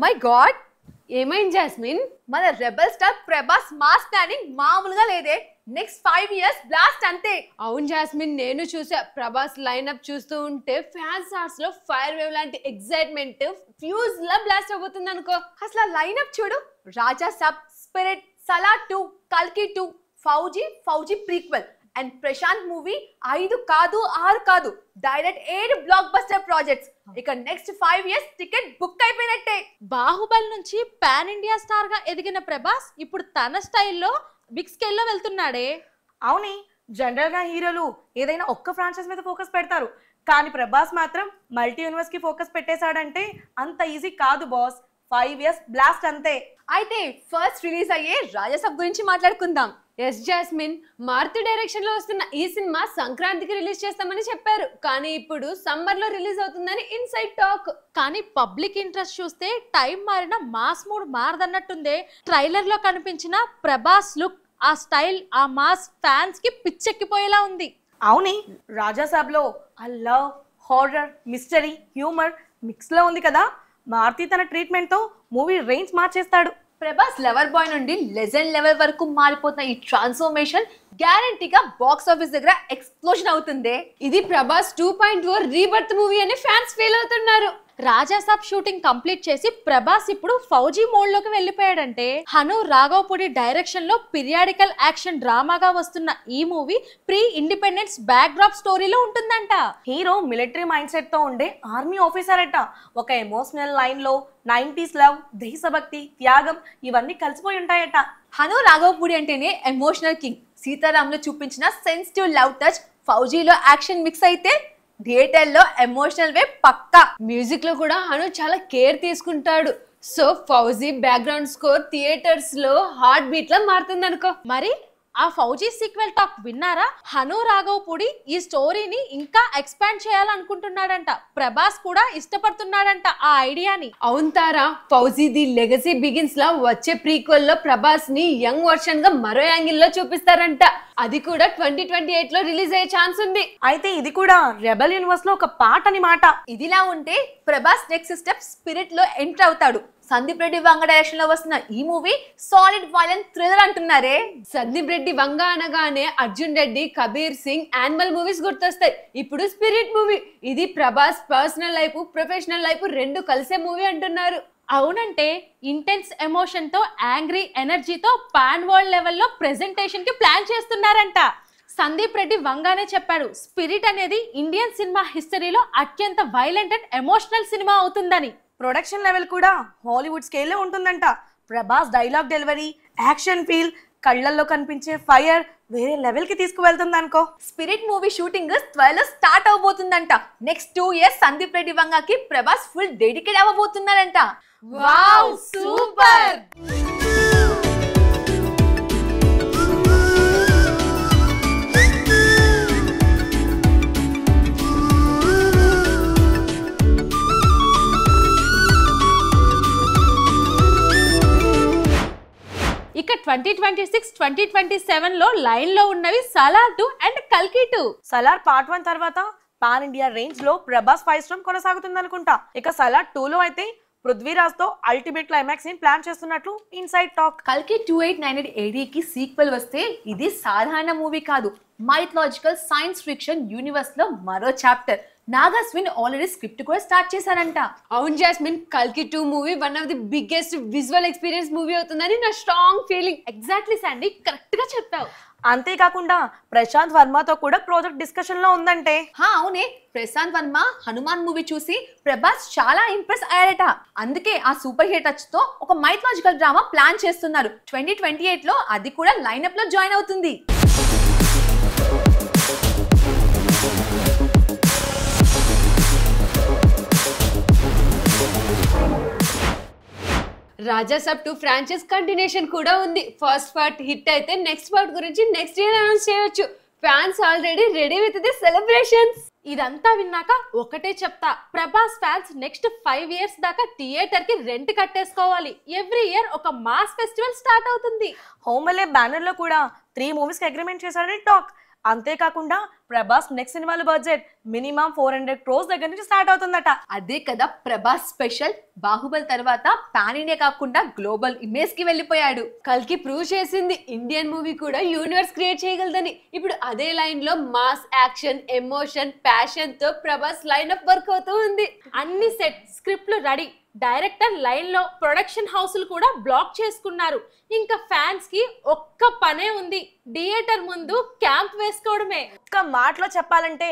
My God, ఏమైంది jasmine? మన rebel star Prabhas mass planning మామూలుగా లేదే. నెక్స్ట్ 5 years బ్లాస్ట్ అంతే. అవును జాస్మిన్, నేను చూసా. ప్రభాస్ లైన్అప్ చూస్తూ ఉంటే ఫ్యాన్స్ హార్ట్స్ లో ఫైర్ వేవ్ లాంటి ఎక్సైట్మెంట్ ఫ్యూజ్ లా బ్లాస్ట్ అవబోతుంది అనుకో. అసలు ఆ లైన్అప్ చూడు. రాజా సాబ్, స్పిరిట్, సలార్ 2, కల్కి 2, Fauji prequel and Prashanth movie 5 కాదు 6 కాదు, డైరెక్ట్ 7 బ్లాక్ బస్టర్ ప్రాజెక్ట్స్. ఇక నెక్స్ట్ 5 years టికెట్ బుక్ అయిపోయినట్టే. బాహుబలి నుంచి పాన్ ఇండియా స్టార్ గా ఎదిగిన ప్రభాస్ ఇప్పుడు తన స్టైల్లో బిగ్ స్కేల్ లో వెళ్తున్నాడే. అవుని, జనరల్ గా హీరోలు ఏదైనా ఒక్క ఫ్రాంచైజ్ మీద ఫోకస్ పెడతారు, కానీ ప్రభాస్ మాత్రం మల్టీ యూనివర్స్ కి ఫోకస్ పెట్టేశాడంటే అంత ఈజీ కాదు బాస్. 5 years బ్లాస్ట్ అంతే. అయితే ఫస్ట్ రిలీజ్ అయ్యే రాజాసాబ్ గురించి మాట్లాడుకుందాం. ఎస్ జాస్మిన్, మారుతి డైరెక్షన్ లో వస్తున్న ఈ సినిమా సంక్రాంతికి రిలీజ్ చేస్తామని చెప్పారు, కానీ ఇప్పుడు సమ్మర్ లో రిలీజ్ అవుతుందని ఇన్సైడ్ టాక్. కానీ పబ్లిక్ ఇంట్రెస్ట్ చూస్తే టైం మారిన మాస్ మూడ్ మారదన్నట్టుందే. ట్రైలర్ లో కనిపించిన ప్రభాస్ లుక్, ఆ స్టైల్, ఆ మాస్ ఫ్యాన్స్ కి పిచ్చెక్కిపోయేలా ఉంది. అవుని, రాజాసాబ్ లో ఆ love, horror, mystery, humour mix లో ఉంది కదా. మారుతి తన ట్రీట్మెంట్ తో మూవీ రేంజ్ మార్చేస్తాడు. ప్రభాస్ లవర్ బాయ్ నుండి లెజెండ్ లెవెల్ వరకు మారిపోతున్న ఈ ట్రాన్స్ఫర్మేషన్ గ్యారంటీగా బాక్స్ ఆఫీస్ దగ్గర ఎక్స్ప్లోజన్ అవుతుంది. ఇది ప్రభాస్ 2.0 రీబర్త్ మూవీ అని ఫ్యాన్స్ ఫీల్ అవుతున్నారు. రాజాసాబ్ షూటింగ్ కంప్లీట్ చేసి ప్రభాస్ ఇప్పుడు ఫౌజీ మోడ్ లోకి వెళ్ళిపోయాడంటే హను రాఘవపూడి డైరెక్షన్ లో పీరియాడికల్ యాక్షన్ డ్రామాగా వస్తున్న ఈ movie pre independence back drop స్టోరీలో ఉంటుందంట. హీరో మిలిటరీ మైండ్ సెట్ తో ఉండే ఆర్మీ ఆఫీసర్ అట. ఒక ఎమోషనల్ లైన్ లో 90s లవ్, దేశభక్తి, త్యాగం ఇవన్నీ కలిసిపోయి ఉంటాయట. హను రాఘవపూడి అంటేనే ఎమోషనల్ కింగ్. సీతారాంలో చూపించిన సెన్సిటివ్ లవ్ టచ్ ఫౌజీలో యాక్షన్ మిక్స్ అయితే థియేటర్ లో ఎమోషనల్ వే పక్కా. మ్యూజిక్ లో కూడా హను చాలా కేర్ తీసుకుంటాడు. So Fauji background score theatres లో హార్ట్ బీట్ లా మారుతుంది అనుకో. మరి ఆ ఫౌజీ సీక్వెల్ టాక్ విన్నారా? హను రాఘవపూడి ఈ స్టోరీని ఇంకా ఎక్స్పాండ్ చేయాలనుకుంటున్నాడంట. ప్రభాస్ కూడా ఇష్టపడుతున్నాడంట ఆ ఐడియాని. అవును తారా, ఫౌజీ ది లెగసీ బిగిన్స్ లా వచ్చే ప్రీక్వెల్ లో ప్రభాస్ ని యంగ్ వర్షన్ గా మరో యాంగిల్ లో చూపిస్తారంట. అది కూడా 2028 లో రిలీజ్ అయ్యే ఛాన్స్ ఉంది. అయితే ఇది కూడా రెబల్ యూనివర్స్ లో ఒక పార్ట్ అని మాట. ఇదిలా ఉంటే ప్రభాస్ నెక్స్ట్ స్టెప్ స్పిరిట్ లో ఎంటర్ అవుతాడు. సందీప్ రెడ్డి వంగ డైరెక్షన్ లో వస్తున్న ఈ మూవీ సాలిడ్ వైలెంట్ థ్రిల్లర్ అంటున్నారే. సందీప్ రెడ్డి వంగ అనగానే అర్జున్ రెడ్డి, కబీర్ సింగ్, యానిమల్ మూవీస్ గుర్తొస్తాయి. ఇప్పుడు స్పిరిట్ మూవీ. ఇది Prabhas personal life, professional life రెండు కలిసే మూవీ అంటున్నారు. అవునంటే ఇంటెన్స్ ఎమోషన్ తో, యాంగ్రీ ఎనర్జీతో పాన్ వరల్డ్ లెవెల్లో ప్రెజెంటేషన్ కి ప్లాన్ చేస్తున్నారంట. సందీప్ రెడ్డి వంగానే చెప్పాడు, స్పిరిట్ అనేది ఇండియన్ సినిమా హిస్టరీలో అత్యంత వైలెంట్ అండ్ ఎమోషనల్ సినిమా అవుతుందని. ప్రొడక్షన్ లెవెల్ కూడా హాలీవుడ్ స్కేల్లో ఉంటుందంట. Prabhas dialogue delivery, action feel, కళ్ళల్లో కనిపించే ఫైర్ వేరే లెవెల్ కి తీసుకువెళ్తుంది అనుకో. స్పిరిట్ మూవీ షూటింగ్ త్వరలో స్టార్ట్ అవబోతుందంట. నెక్స్ట్ 2 years సందీప్ రెడ్డి వంగకి ప్రభాస్ ఫుల్ డెడికేట్ అవ్వబోతున్నారంట. Wow, super! ఇక 2026, 2027 లో లైన్ లో ఉన్నవి సలార్ 2 అండ్ కల్కి 2. సలార్ పార్ట్ 1 తర్వాత పాన్ ఇండియా రేంజ్ లో ప్రభాస్ ఫైర్ స్టార్మ్ కొనసాగుతుంది అనుకుంటా. ఇక సలార్ 2 లో అయితే పృథ్వీరాజ్ తో అల్టిమేట్ క్లైమాక్స్ ని ప్లాన్ చేస్తున్నట్లు ఇన్సైడ్ టాక్. కల్కి 2898 AD కి సీక్వెల్ వస్తే ఇది సాధారణ మూవీ కాదు, మైథలాజికల్ సైన్స్ ఫిక్షన్ యూనివర్స్ లో మరో చాప్టర్. నాగాస్విన్ ఆల్రెడీ స్క్రిప్ట్ కూడా స్టార్ట్ చేశారంట. అవును జాస్మిన్, కల్కి 2 movie one of the biggest visual experience movie అవుతుందని నా strong feeling. Exactly Sandy, correct గా చెప్పావు. అంతేకాకుండా ప్రశాంత్ వర్మతో కూడా ప్రాజెక్ట్ డిస్కషన్ లో ఉందంటే. అవునే, ప్రశాంత్ వర్మ హనుమాన్ మూవీ చూసి ప్రభాస్ చాలా ఇంప్రెస్ అయ్యాడట. అందుకే ఆ సూపర్ హిట్ టచ్ తో ఒక మైథలాజికల్ డ్రామా ప్లాన్ చేస్తున్నారు. 2028 లో అది కూడా లైనప్ లో జాయిన్ అవుతుంది. రాజాసాబ్ 2 ఫ్రాంచైజ్ కంటిన్యూషన్ కూడా ఉంది. ఫస్ట్ పార్ట్ హిట్ అయితే నెక్స్ట్ పార్ట్ గురించి నెక్స్ట్ ఇయర్ అనౌన్స్ చేయొచ్చు. Fans already ready with the celebrations. ఇదంతా విన్నాక ఒకటే చెప్తా, ప్రభాస్ ఫ్యాన్స్ నెక్స్ట్ 5 years దాకా థియేటర్ కి రెంట్ కట్టేసుకోవాలి. ఎవ్రీ ఇయర్ ఒక మాస్ ఫెస్టివల్ స్టార్ట్ అవుతుంది. హోమ్ అలే బ్యానర్ లో కూడా 3 మూవీస్ కి అగ్రిమెంట్ చేశాడని టాక్. అంతేకాకుండా ప్రభాస్ నెక్స్ట్ సినిమాల బడ్జెట్ మినిమం 400 crores దగ్గర నుంచి స్టార్ట్ అవుతుందట. అదే కదా ప్రభాస్ స్పెషల్. బాహుబలి తర్వాత పాన్ ఇండియా కాకుండా గ్లోబల్ ఇమేజ్ కి వెళ్ళిపోయాడు. కల్కి ప్రూవ్ చేసింది ఇండియన్ మూవీ కూడా యూనివర్స్ క్రియేట్ చేయగలదని. ఇప్పుడు అదే లైన్ లో మాస్ యాక్షన్ ఎమోషన్ ప్యాషన్ తో ప్రభాస్ లైన్ అప్ వర్క్ అవుతూ ఉంది. అన్ని సెట్ స్క్రిప్ట్లు రెడీ, డైరెక్టర్ లైన్ లో ప్రొడక్షన్ హౌస్లు కూడా బ్లాక్ చేసుకున్నారు. ఇంకా ఫ్యాన్స్ కి ఒక్క పనే ఉంది, థియేటర్ ముందు క్యాంప్ వేసుకోవడమే. ఒక్క మాటలో చెప్పాలంటే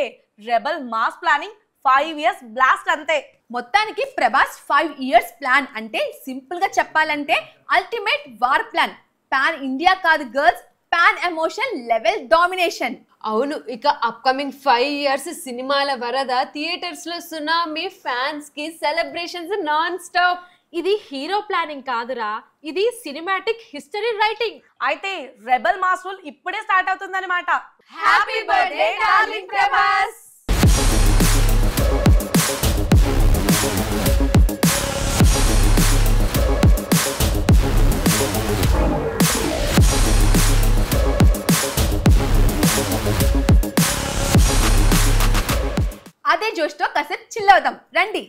rebel mass planning 5 years blast అంతే. మొత్తానికి ప్రభాస్ 5 years ప్లాన్ అంటే సింపుల్ గా చెప్పాలంటే ultimate war plan. Pan India కాదు girls, pan emotion level domination. అవును, ఇక అప్కమింగ్ 5 years సినిమాల వరద, థియేటర్స్ లో సునామీ, ఫ్యాన్స్ కి సెలబ్రేషన్స్ నాన్ స్టాప్. ఇది హీరో ప్లానింగ్ కాదురా, ఇది సినిమాటిక్ హిస్టరీ రైటింగ్. అయితే రెబల్ మాస్ రూల్ ఇప్పుడే స్టార్ట్ అవుతుందన్నమాట. Happy birthday darling Prabhas. అదే జోష్తో కాసేపు చిల్ అవుదాం రండి.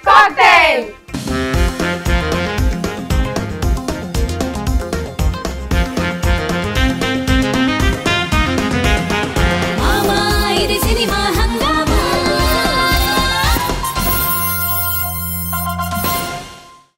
Cocktail!